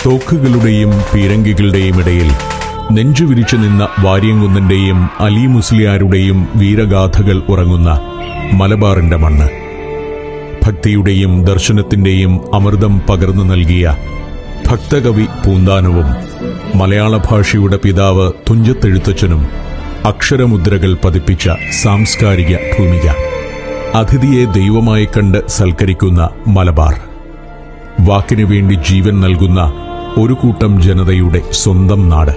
തോക്കുകളുടെയും പീരങ്കികളുടെയും ഇടയിൽ നെഞ്ചുവിരിച്ചു നിന്ന വാര്യംകുന്നന്റെയും അലി മുസ്ലിയാരുടെയും വീരഗാഥകൾ ഉറങ്ങുന്ന മലബാറിന്റെ മണ്ണ്. ഭക്തിയുടെയും ദർശനത്തിന്റെയും അമൃതം പകർന്നു നൽകിയ ഭക്തകവി പൂന്താനവും മലയാള ഭാഷയുടെ പിതാവ് തുഞ്ചത്തെഴുത്തച്ഛനും അക്ഷരമുദ്രകൾ പതിപ്പിച്ച സാംസ്കാരിക ഭൂമിക. അതിഥിയെ ദൈവമായി കണ്ട് സൽക്കരിക്കുന്ന മലബാർ. വാക്കിനു വേണ്ടി ജീവൻ നൽകുന്ന ഒരു കൂട്ടം ജനതയുടെ സ്വന്തം നാട്.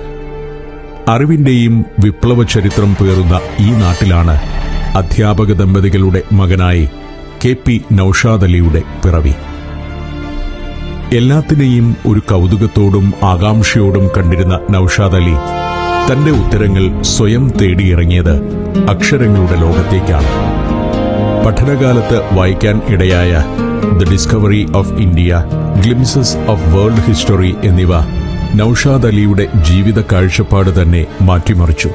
അറിവിന്റെയും വിപ്ലവ ചരിത്രം പേറുന്ന ഈ നാട്ടിലാണ് അധ്യാപക ദമ്പതികളുടെ മകനായി KP നൌഷാദ് അലിയുടെ പിറവി. എല്ലാത്തിനെയും ഒരു കൗതുകത്തോടും ആകാംക്ഷയോടും കണ്ടിരുന്ന നൌഷാദ് അലി തന്റെ ഉത്തരങ്ങൾ സ്വയം തേടിയിറങ്ങിയത് അക്ഷരങ്ങളുടെ ലോകത്തേക്കാണ്. പഠനകാലത്ത് വായിക്കാൻ ഇടയായ the discovery of India, glimpses of world history എന്നിവ നൌഷാദ് അലിയുടെ ജീവിത കാഴ്ചപ്പാട് തന്നെ മാറ്റിമറിച്ചു.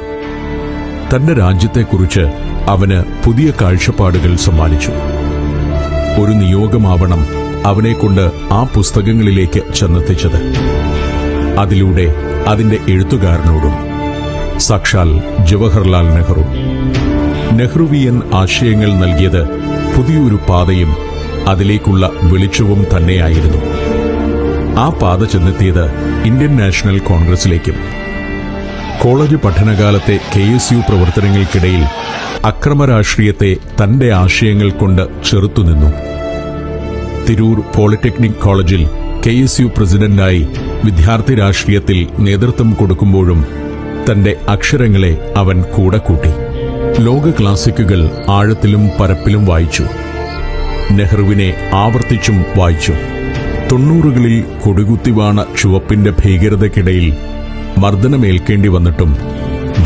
തന്റെ രാജ്യത്തെക്കുറിച്ച് അവന് പുതിയ കാഴ്ചപ്പാടുകൾ സമ്മാനിച്ചു. ഒരു നിയോഗമാവണം അവനെക്കൊണ്ട് ആ പുസ്തകങ്ങളിലേക്ക് ചെന്നെത്തിച്ചത്. അതിലൂടെ അതിന്റെ എഴുത്തുകാരനോടും. സാക്ഷാൽ ജവഹർലാൽ നെഹ്റു. നെഹ്റുവിയൻ ആശയങ്ങൾ നൽകിയത് പുതിയൊരു പാതയും അതിലേക്കുള്ള വെളിച്ചവും തന്നെയായിരുന്നു. ആ പാത ചെന്നെത്തിയത് ഇന്ത്യൻ നാഷണൽ കോൺഗ്രസിലേക്കും. കോളേജ് പഠനകാലത്തെ KSU പ്രവർത്തനങ്ങൾക്കിടയിൽ അക്രമരാഷ്ട്രീയത്തെ തന്റെ ആശയങ്ങൾ കൊണ്ട് ചെറുത്തുനിന്നു. തിരൂർ പോളിടെക്നിക് കോളേജിൽ KSU പ്രസിഡന്റായി വിദ്യാർത്ഥി രാഷ്ട്രീയത്തിൽ നേതൃത്വം കൊടുക്കുമ്പോഴും തന്റെ അക്ഷരങ്ങളെ അവൻ കൂടെ കൂട്ടി. ലോക ക്ലാസിക്കുകൾ ആഴത്തിലും പരപ്പിലും വായിച്ചു. നെഹ്റുവിനെ ആവർത്തിച്ചും വായിച്ചു. 90കളിൽ കൊടികുത്തിവാണ ചുവപ്പിന്റെ ഭീകരതയ്ക്കിടയിൽ മർദ്ദനമേൽക്കേണ്ടി വന്നിട്ടും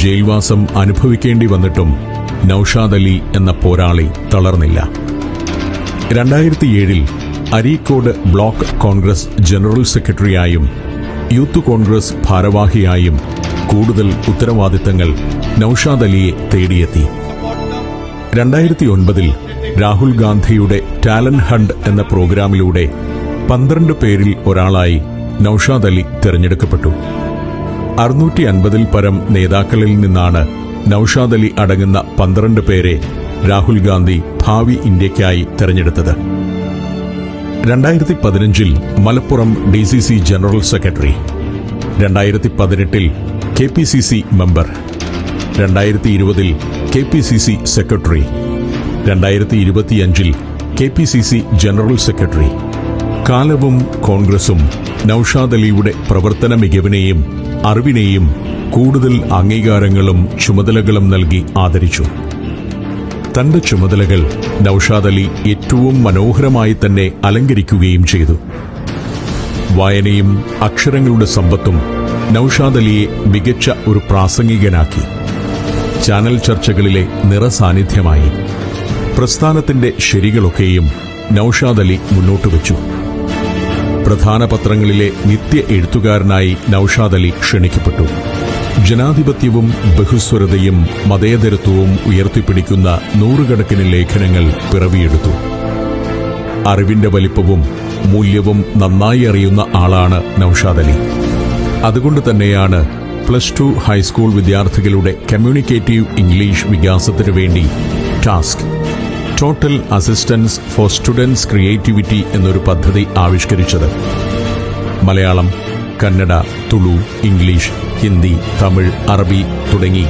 ജയിൽവാസം അനുഭവിക്കേണ്ടി വന്നിട്ടും നൌഷാദ് അലി എന്ന പോരാളി തളർന്നില്ല. 2007 അരീക്കോട് ബ്ലോക്ക് കോൺഗ്രസ് ജനറൽ സെക്രട്ടറിയായും യൂത്ത് കോൺഗ്രസ് ഭാരവാഹിയായും കൂടുതൽ ഉത്തരവാദിത്തങ്ങൾ നൌഷാദ് അലിയെ തേടിയെത്തി. 2009 രാഹുൽ ഗാന്ധിയുടെ ടാലന്റ് ഹണ്ട് എന്ന പ്രോഗ്രാമിലൂടെ 12 പേരിൽ ഒരാളായി നൌഷാദ് അലി തെരഞ്ഞെടുക്കപ്പെട്ടു. 650 പരം നേതാക്കളിൽ നിന്നാണ് നൌഷാദ് അലി അടങ്ങുന്ന 12 പേരെ രാഹുൽ ഗാന്ധി ഭാവി ഇന്ത്യയ്ക്കായി തെരഞ്ഞെടുത്തത്. 2015 Malappuram DCC general secretary, 2018 KPCC member, 2020 KPCC secretary, 2025 KPCC general secretary. കാലവും കോൺഗ്രസും നൌഷാദ് അലിയുടെ പ്രവർത്തന മികവിനെയും അറിവിനെയും കൂടുതൽ അംഗീകാരങ്ങളും ചുമതലകളും നൽകി ആദരിച്ചു. തന്റെ ചുമതലകൾ നൌഷാദ് അലി ഏറ്റവും മനോഹരമായി തന്നെ അലങ്കരിക്കുകയും ചെയ്തു. വായനയും അക്ഷരങ്ങളുടെ സമ്പത്തും നൌഷാദ് അലിയെ മികച്ച ഒരു പ്രാസംഗികനാക്കി. ചാനൽ ചർച്ചകളിലെ നിറസാന്നിധ്യമായി. പ്രസ്ഥാനത്തിന്റെ ശരികളൊക്കെയും നൌഷാദ് അലി മുന്നോട്ടുവച്ചു. പ്രധാന പത്രങ്ങളിലെ നിത്യ എഴുത്തുകാരനായി നൌഷാദ് അലി ക്ഷണിക്കപ്പെട്ടു. ജനാധിപത്യവും ബഹുസ്വരതയും മതേതരത്വവും ഉയർത്തിപ്പിടിക്കുന്ന നൂറുകണക്കിന് ലേഖനങ്ങൾ പിറവിയെടുത്തു. അറിവിന്റെ വലിപ്പവും മൂല്യവും നന്നായി അറിയുന്ന ആളാണ് നൌഷാദ് അലി. അതുകൊണ്ട് തന്നെയാണ് +2 ഹൈസ്കൂൾ വിദ്യാർത്ഥികളുടെ കമ്മ്യൂണിക്കേറ്റീവ് ഇംഗ്ലീഷ് വികാസത്തിനു വേണ്ടി task total assistance for students creativity എന്നൊരു പദ്ധതി ആവിഷ്കരിച്ചത്. മലയാളം, കന്നഡ, തുളു, ഇംഗ്ലീഷ്, ഹിന്ദി, തമിഴ്, അറബി തുടങ്ങി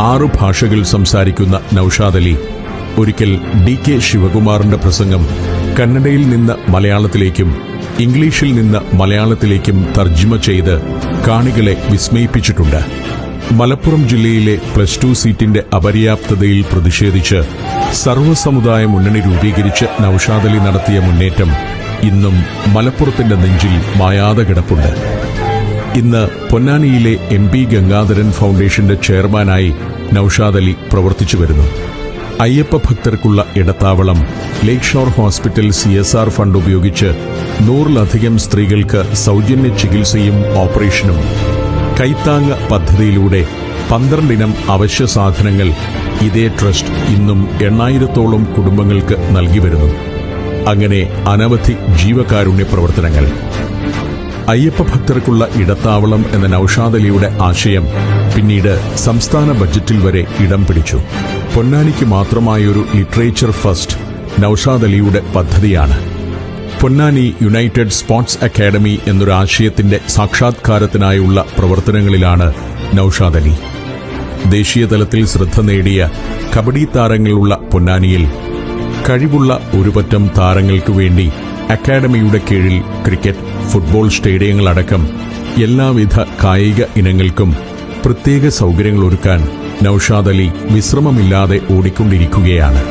6 ഭാഷകൾ സംസാരിക്കുന്ന നൌഷാദ് അലി ഒരിക്കൽ DK ശിവകുമാറിന്റെ പ്രസംഗം കന്നഡയിൽ നിന്ന് മലയാളത്തിലേക്കും ഇംഗ്ലീഷിൽ നിന്ന് മലയാളത്തിലേക്കും തർജ്ജിമ ചെയ്ത് കാണികളെ വിസ്മയിപ്പിച്ചിട്ടുണ്ട്. മലപ്പുറം ജില്ലയിലെ +2 സീറ്റിന്റെ അപര്യാപ്തതയിൽ പ്രതിഷേധിച്ച് സർവ്വസമുദായ മുന്നണി രൂപീകരിച്ച് നൌഷാദ് അലി നടത്തിയ മുന്നേറ്റം ഇന്നും മലപ്പുറത്തിന്റെ നെഞ്ചിൽ മായാതെ കിടപ്പുണ്ട്. ഇന്ന് പൊന്നാനിയിലെ MP ഗംഗാധരൻ ഫൗണ്ടേഷന്റെ ചെയർമാനായി നൌഷാദ് അലി പ്രവർത്തിച്ചു വരുന്നു. അയ്യപ്പ ഭക്തർക്കുള്ള ഇടത്താവളം, Lake Shore Hospital CSR fund ഉപയോഗിച്ച് 100-ലധികം സ്ത്രീകൾക്ക് സൗജന്യ ചികിത്സയും ഓപ്പറേഷനും, കൈത്താങ് പദ്ധതിയിലൂടെ 12 ഇനം അവശ്യ സാധനങ്ങൾ ഇതേ ട്രസ്റ്റ് ഇന്നും 8000-ഓളം കുടുംബങ്ങൾക്ക് നൽകി വരുന്നു. അങ്ങനെ അനവധി ജീവകാരുണ്യ പ്രവർത്തനങ്ങൾ. അയ്യപ്പ ഭക്തർക്കുള്ള ഇടത്താവളം എന്ന നൌഷാദ് അലിയുടെ ആശയം പിന്നീട് സംസ്ഥാന ബഡ്ജറ്റിൽ വരെ ഇടം പിടിച്ചു. പൊന്നാനിക്ക് മാത്രമായൊരു ലിറ്ററേച്ചർ ഫസ്റ്റ് നൌഷാദ് അലിയുടെ പദ്ധതിയാണ്. പൊന്നാനി യുണൈറ്റഡ് സ്പോർട്സ് അക്കാദമി എന്നൊരു ആശയത്തിന്റെ സാക്ഷാത്കാരത്തിനായുള്ള പ്രവർത്തനങ്ങളിലാണ് നൌഷാദ് അലി. ദേശീയതലത്തിൽ ശ്രദ്ധ നേടിയ കബഡി താരങ്ങളുള്ള പൊന്നാനിയിൽ കഴിവുള്ള ഒരുപറ്റം താരങ്ങൾക്കു വേണ്ടി അക്കാദമിയുടെ കീഴിൽ ക്രിക്കറ്റ്, ഫുട്ബോൾ സ്റ്റേഡിയങ്ങളടക്കം എല്ലാവിധ കായിക ഇനങ്ങൾക്കും പ്രത്യേക സൗകര്യങ്ങളൊരുക്കാൻ നൌഷാദ് അലി വിശ്രമമില്ലാതെ ഓടിക്കൊണ്ടിരിക്കുകയാണ്.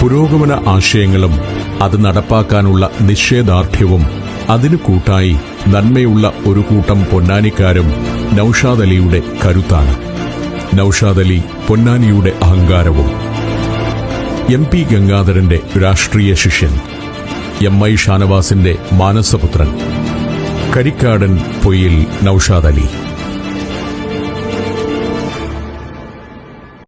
പുരോഗമന ആശയങ്ങളും അത് നടപ്പാക്കാനുള്ള നിശ്ചയദാർഢ്യവും അതിനു കൂട്ടായി നന്മയുള്ള ഒരു കൂട്ടം പൊന്നാനിക്കാരും നൌഷാദ് അലിയുടെ കരുത്താണ്. നൌഷാദ് അലി പൊന്നാനിയുടെ അഹങ്കാരവും. MP ഗംഗാധരന്റെ രാഷ്ട്രീയ ശിഷ്യൻ, MI ഷാനവാസിന്റെ മാനസപുത്രൻ, കരിക്കാടൻ പൊയിൽ നൌഷാദ് അലി.